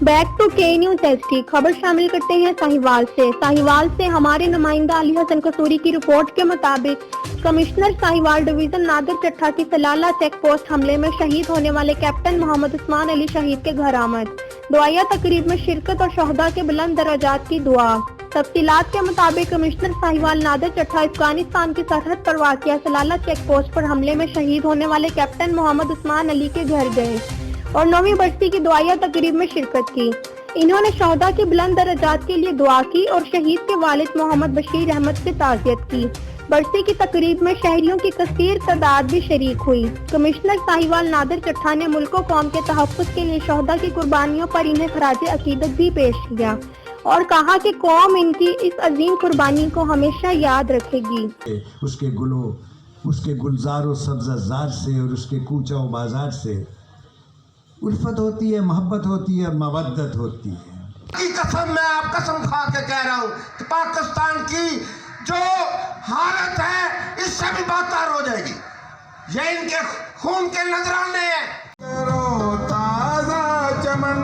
Back to के news ST खबर शामिल करते हैं साहिवाल से हमारे नुमाइंदा अली हसन कसूरी की रिपोर्ट के मुताबिक कमिश्नर साहिवाल डिवीजन नादिर चट्ठा की सलाला चेक पोस्ट हमले में शहीद होने वाले कैप्टन मोहम्मद उस्मान अली शहीद के घर आमद, दुआया तकरीब में शिरकत और शहदा के बुलंद दर्जात की दुआ। तफसीलात के मुताबिक कमिश्नर साहिवाल नादिर चट्ठा अफगानिस्तान की सरहद पर वाक़िया सलाला चेक पोस्ट पर हमले में शहीद होने वाले कैप्टन मोहम्मद उस्मान अली के घर गए और 9वीं बरसी की दुआया तकरीब में शिरकत की। इन्होंने शहदा के बुलंद दर्जात के लिए दुआ की और शहीद के वालिद मोहम्मद बशीर अहमद से ताज़ियत की। बरसी की तकरीब में शहरियों की कसीर तादाद भी शरीक हुई। कमिश्नर साहिवाल नादिर चट्ठा ने मुल्क व कौम के तहफ़्फ़ुज़ के लिए शहदा की कुर्बानियों पर इन्हें खराज अकीदत भी पेश किया और कहा कि कौम इनकी इस अजीम कुर्बानी को हमेशा याद रखेगी। उसके गुलजार और सब्ज़ार से और उसके कूचा व बाजार से उल्फत होती है, मोहब्बत होती है, मवद्दत होती है। की कसम मैं आप कसम खा के कह रहा हूँ कि पाकिस्तान की जो हालत है इससे भी बदतर हो जाएगी। ये इनके खून के नजराने हैं। ताज़ा चमन